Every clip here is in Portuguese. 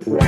Eu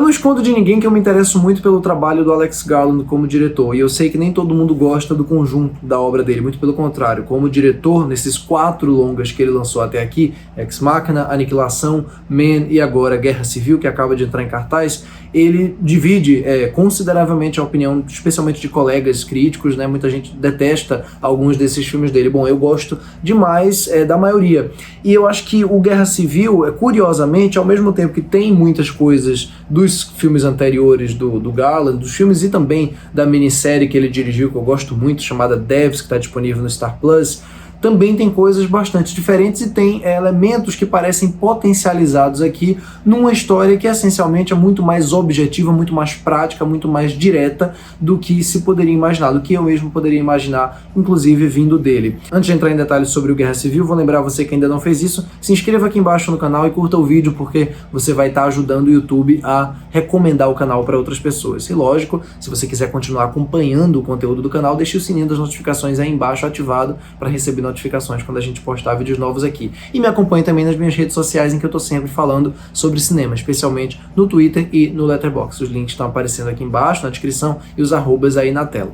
não escondo de ninguém que eu me interesso muito pelo trabalho do Alex Garland como diretor, e eu sei que nem todo mundo gosta do conjunto da obra dele, muito pelo contrário. Como diretor, nesses 4 longas que ele lançou até aqui, Ex Machina, Aniquilação, Man e agora Guerra Civil, que acaba de entrar em cartaz, ele divide consideravelmente a opinião, especialmente de colegas críticos, né? Muita gente detesta alguns desses filmes dele. Bom, eu gosto demais da maioria. E eu acho que o Guerra Civil, curiosamente, ao mesmo tempo que tem muitas coisas dos filmes anteriores do Garland, dos filmes e também da minissérie que ele dirigiu, que eu gosto muito, chamada Devs, que está disponível no Star Plus, também tem coisas bastante diferentes e tem elementos que parecem potencializados aqui numa história que essencialmente é muito mais objetiva, muito mais prática, muito mais direta do que se poderia imaginar, do que eu mesmo poderia imaginar, inclusive vindo dele. Antes de entrar em detalhes sobre o Guerra Civil, vou lembrar você que ainda não fez isso, se inscreva aqui embaixo no canal e curta o vídeo, porque você vai estar ajudando o YouTube a recomendar o canal para outras pessoas. E lógico, se você quiser continuar acompanhando o conteúdo do canal, deixe o sininho das notificações aí embaixo ativado para receber notificações quando a gente postar vídeos novos aqui. E me acompanhe também nas minhas redes sociais, em que eu tô sempre falando sobre cinema, especialmente no Twitter e no Letterboxd. Os links estão aparecendo aqui embaixo na descrição e os arrobas aí na tela.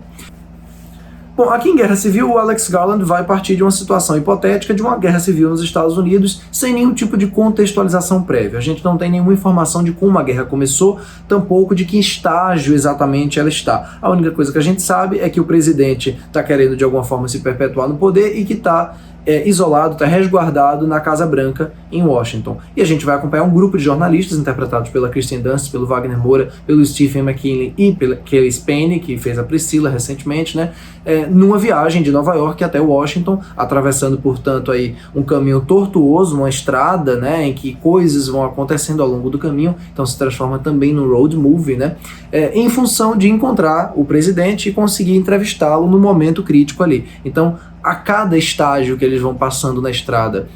Bom, aqui em Guerra Civil, o Alex Garland vai partir de uma situação hipotética de uma guerra civil nos Estados Unidos sem nenhum tipo de contextualização prévia. A gente não tem nenhuma informação de como a guerra começou, tampouco de que estágio exatamente ela está. A única coisa que a gente sabe é que o presidente está querendo de alguma forma se perpetuar no poder e que está isolado, está resguardado na Casa Branca em Washington. E a gente vai acompanhar um grupo de jornalistas interpretados pela Kristen Dunst, pelo Wagner Moura, pelo Stephen McKinley e pela Kelly Spane, que fez a Priscila recentemente, né? Numa viagem de Nova York até Washington, atravessando, portanto, aí um caminho tortuoso, uma estrada, né, em que coisas vão acontecendo ao longo do caminho, então se transforma também no road movie, né? Em função de encontrar o presidente e conseguir entrevistá-lo no momento crítico ali. Então, a cada estágio que eles vão passando na estrada,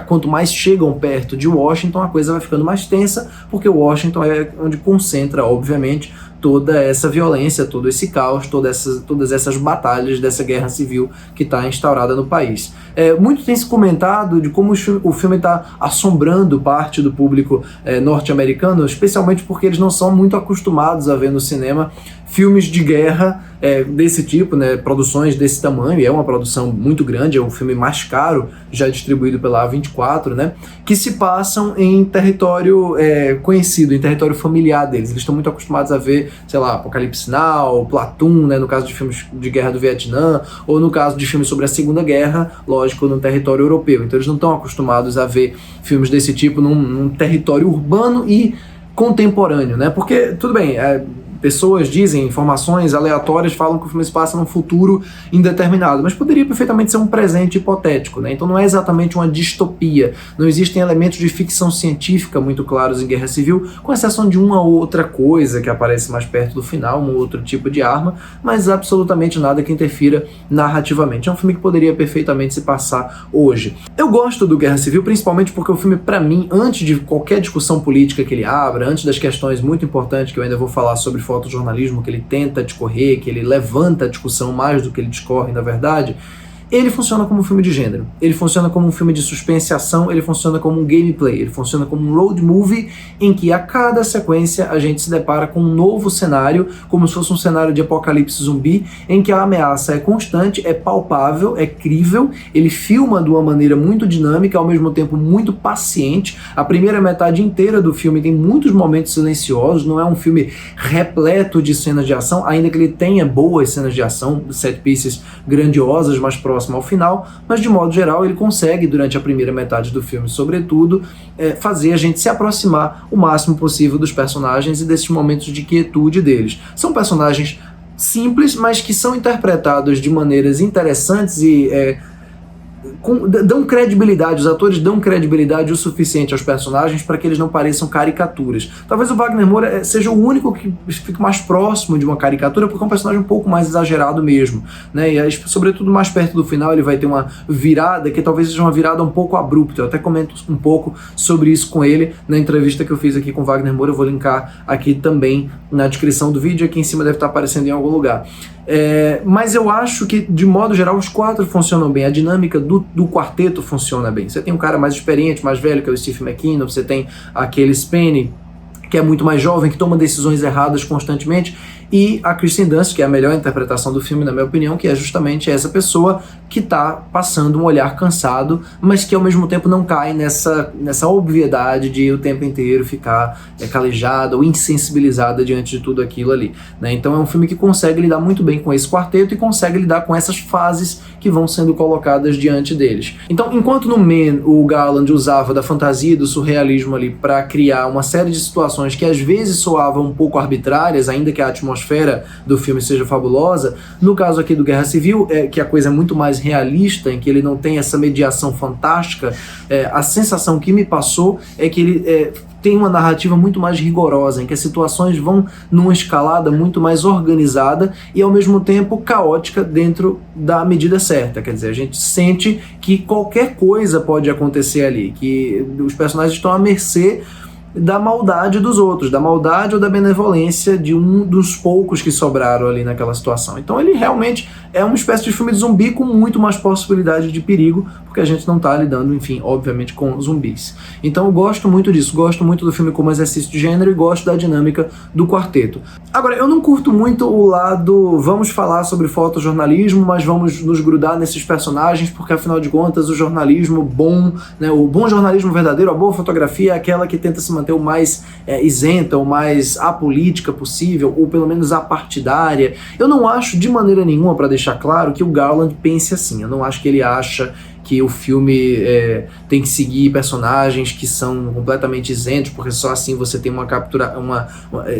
quanto mais chegam perto de Washington, a coisa vai ficando mais tensa, porque Washington é onde concentra, obviamente, toda essa violência, todo esse caos, todas essas batalhas dessa guerra civil que está instaurada no país. Muito tem se comentado de como o filme está assombrando parte do público norte-americano, especialmente porque eles não são muito acostumados a ver no cinema filmes de guerra desse tipo, né, produções desse tamanho. É uma produção muito grande, é o filme mais caro já distribuído pela A24, né, que se passam em território conhecido, em território familiar deles. Eles estão muito acostumados a ver, sei lá, Apocalipse Now, Platoon, né, no caso de filmes de guerra do Vietnã, ou no caso de filmes sobre a Segunda Guerra, lógico, no território europeu. Então eles não estão acostumados a ver filmes desse tipo num território urbano e contemporâneo, né, porque, tudo bem, pessoas dizem, informações aleatórias falam que o filme se passa num futuro indeterminado, mas poderia perfeitamente ser um presente hipotético, né? Então não é exatamente uma distopia, não existem elementos de ficção científica muito claros em Guerra Civil, com exceção de uma outra coisa que aparece mais perto do final, um outro tipo de arma, mas absolutamente nada que interfira narrativamente. É um filme que poderia perfeitamente se passar hoje. Eu gosto do Guerra Civil principalmente porque o filme, para mim, antes de qualquer discussão política que ele abra, antes das questões muito importantes que eu ainda vou falar sobre fotojornalismo, que ele tenta discorrer, que ele levanta a discussão mais do que ele discorre, na verdade, ele funciona como um filme de gênero, ele funciona como um filme de suspense e ação, ele funciona como um gameplay, ele funciona como um road movie em que a cada sequência a gente se depara com um novo cenário, como se fosse um cenário de apocalipse zumbi, em que a ameaça é constante, é palpável, é crível, ele filma de uma maneira muito dinâmica, ao mesmo tempo muito paciente. A primeira metade inteira do filme tem muitos momentos silenciosos, não é um filme repleto de cenas de ação, ainda que ele tenha boas cenas de ação, set pieces grandiosas, mas próximo ao final, mas de modo geral ele consegue, durante a primeira metade do filme, sobretudo, fazer a gente se aproximar o máximo possível dos personagens e desses momentos de quietude deles. São personagens simples, mas que são interpretados de maneiras interessantes e dão credibilidade, os atores dão credibilidade o suficiente aos personagens para que eles não pareçam caricaturas. Talvez o Wagner Moura seja o único que fique mais próximo de uma caricatura, porque é um personagem um pouco mais exagerado mesmo, né? E aí, sobretudo mais perto do final, ele vai ter uma virada que talvez seja uma virada um pouco abrupta. Eu até comento um pouco sobre isso com ele na entrevista que eu fiz aqui com o Wagner Moura. Eu vou linkar aqui também na descrição do vídeo, aqui em cima deve estar aparecendo em algum lugar. Mas eu acho que, de modo geral, os quatro funcionam bem. A dinâmica do quarteto funciona bem. Você tem um cara mais experiente, mais velho, que é o Steve McKinnon. Você tem aquele Spence, que é muito mais jovem, que toma decisões erradas constantemente. E a Kristen Dunst, que é a melhor interpretação do filme, na minha opinião, que é justamente essa pessoa que está passando um olhar cansado, mas que ao mesmo tempo não cai nessa obviedade de o tempo inteiro ficar calejada ou insensibilizada diante de tudo aquilo ali, né? Então é um filme que consegue lidar muito bem com esse quarteto e consegue lidar com essas fases que vão sendo colocadas diante deles. Então, enquanto no Man o Garland usava da fantasia e do surrealismo ali para criar uma série de situações que às vezes soavam um pouco arbitrárias, ainda que a atmosfera do filme seja fabulosa, no caso aqui do Guerra Civil, que a coisa é muito mais realista, em que ele não tem essa mediação fantástica, a sensação que me passou é que ele tem uma narrativa muito mais rigorosa, em que as situações vão numa escalada muito mais organizada e ao mesmo tempo caótica dentro da medida certa. Quer dizer, a gente sente que qualquer coisa pode acontecer ali, que os personagens estão à mercê da maldade dos outros, da maldade ou da benevolência de um dos poucos que sobraram ali naquela situação. Então ele realmente é uma espécie de filme de zumbi com muito mais possibilidade de perigo, porque a gente não está lidando, enfim, obviamente, com zumbis. Então eu gosto muito disso, gosto muito do filme como exercício de gênero e gosto da dinâmica do quarteto. Agora, eu não curto muito o lado, vamos falar sobre fotojornalismo, mas vamos nos grudar nesses personagens, porque afinal de contas o jornalismo bom, né, o bom jornalismo verdadeiro, a boa fotografia é aquela que tenta se manter o mais isenta, o mais apolítica possível, ou pelo menos apartidária. Eu não acho de maneira nenhuma, para deixar claro, que o Garland pense assim. Eu não acho que ele acha que o filme tem que seguir personagens que são completamente isentos, porque só assim você tem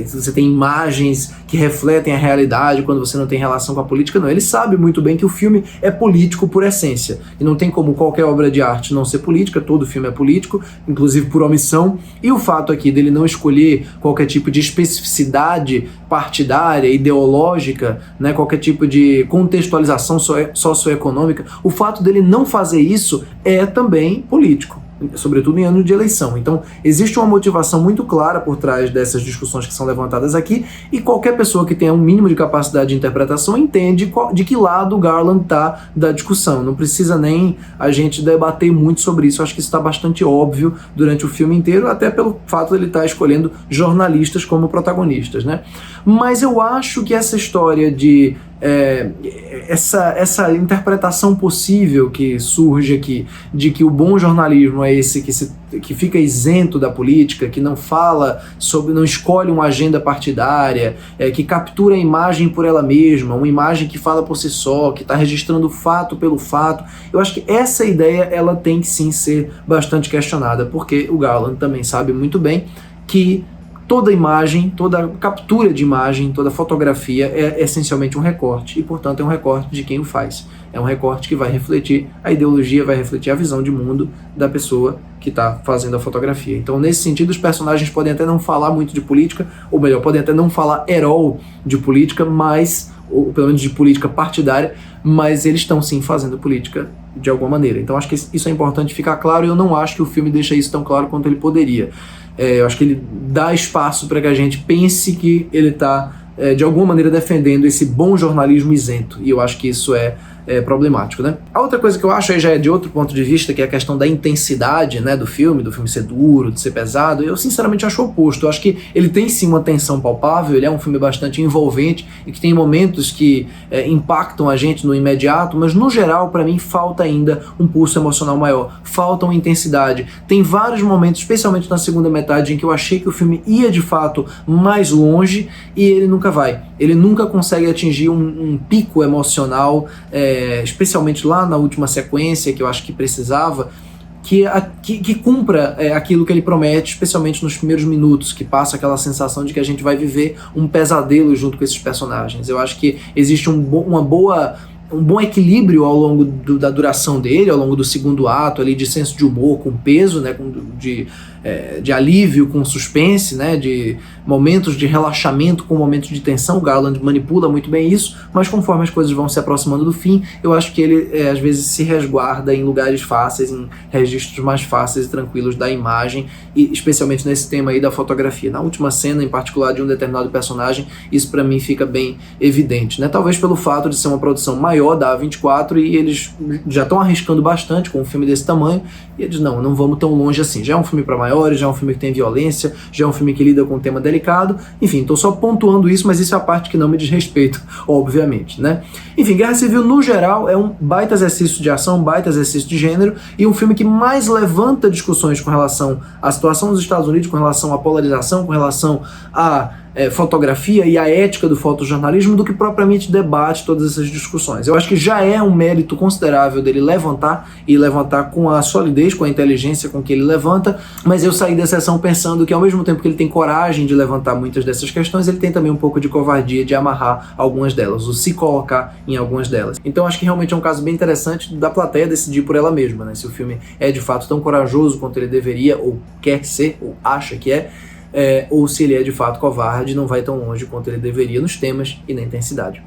você tem imagens que refletem a realidade quando você não tem relação com a política. Não, ele sabe muito bem que o filme é político por essência, e não tem como qualquer obra de arte não ser política. Todo filme é político, inclusive por omissão, e o fato aqui dele não escolher qualquer tipo de especificidade partidária, ideológica, né, qualquer tipo de contextualização socioeconômica, o fato dele não fazer isso é também político, sobretudo em ano de eleição. Então existe uma motivação muito clara por trás dessas discussões que são levantadas aqui, e qualquer pessoa que tenha um mínimo de capacidade de interpretação entende de que lado o Garland está da discussão. Não precisa nem a gente debater muito sobre isso. Eu acho que isso está bastante óbvio durante o filme inteiro, até pelo fato de ele estar escolhendo jornalistas como protagonistas, né? Mas eu acho que essa história de essa interpretação possível que surge aqui, de que o bom jornalismo é esse que fica isento da política, que não fala sobre, não escolhe uma agenda partidária, que captura a imagem por ela mesma, uma imagem que fala por si só, que está registrando fato pelo fato. Eu acho que essa ideia ela tem que sim ser bastante questionada, porque o Garland também sabe muito bem que toda imagem, toda captura de imagem, toda fotografia é essencialmente um recorte, e portanto é um recorte de quem o faz. É um recorte que vai refletir a ideologia, vai refletir a visão de mundo da pessoa que está fazendo a fotografia. Então, nesse sentido, os personagens podem até não falar muito de política, ou melhor, podem até não falar at all de política, mas, ou pelo menos de política partidária, mas eles estão sim fazendo política de alguma maneira. Então acho que isso é importante ficar claro, e eu não acho que o filme deixa isso tão claro quanto ele poderia. Eu acho que ele dá espaço para que a gente pense que ele está, de alguma maneira, defendendo esse bom jornalismo isento, e eu acho que isso é problemático, né? A outra coisa que eu acho aí já é de outro ponto de vista, que é a questão da intensidade, né, do filme ser duro, de ser pesado. Eu sinceramente acho o oposto. Eu acho que ele tem sim uma tensão palpável, ele é um filme bastante envolvente e que tem momentos que impactam a gente no imediato, mas no geral, para mim, falta ainda um pulso emocional maior, falta uma intensidade. Tem vários momentos, especialmente na segunda metade, em que eu achei que o filme ia de fato mais longe, e ele nunca vai. Ele nunca consegue atingir um pico emocional, especialmente lá na última sequência, que eu acho que precisava, que cumpra aquilo que ele promete, especialmente nos primeiros minutos, que passa aquela sensação de que a gente vai viver um pesadelo junto com esses personagens. Eu acho que existe um bom equilíbrio ao longo da duração dele, ao longo do segundo ato ali, de senso de humor com peso, né, de alívio com suspense, né, de momentos de relaxamento com momentos de tensão. O Garland manipula muito bem isso, mas conforme as coisas vão se aproximando do fim, eu acho que ele às vezes se resguarda em lugares fáceis, em registros mais fáceis e tranquilos da imagem, e especialmente nesse tema aí da fotografia. Na última cena, em particular, de um determinado personagem, isso para mim fica bem evidente, né? Talvez pelo fato de ser uma produção maior da A24 e eles já estão arriscando bastante com um filme desse tamanho, e eles não vamos tão longe assim. Já é um filme para maiores, já é um filme que tem violência, já é um filme que lida com um tema delicado. Enfim, estou só pontuando isso, mas isso é a parte que não me diz respeito, obviamente, né? Enfim, Guerra Civil, no geral, é um baita exercício de ação, um baita exercício de gênero, e um filme que mais levanta discussões com relação à situação dos Estados Unidos, com relação à polarização, com relação à fotografia e a ética do fotojornalismo, do que propriamente debate todas essas discussões. Eu acho que já é um mérito considerável dele levantar, e levantar com a solidez, com a inteligência com que ele levanta, mas eu saí da sessão pensando que ao mesmo tempo que ele tem coragem de levantar muitas dessas questões, ele tem também um pouco de covardia de amarrar algumas delas, ou se colocar em algumas delas. Então acho que realmente é um caso bem interessante da plateia decidir por ela mesma, né? Se o filme é de fato tão corajoso quanto ele deveria, ou quer ser, ou acha que ou se ele é de fato covarde, não vai tão longe quanto ele deveria nos temas e na intensidade.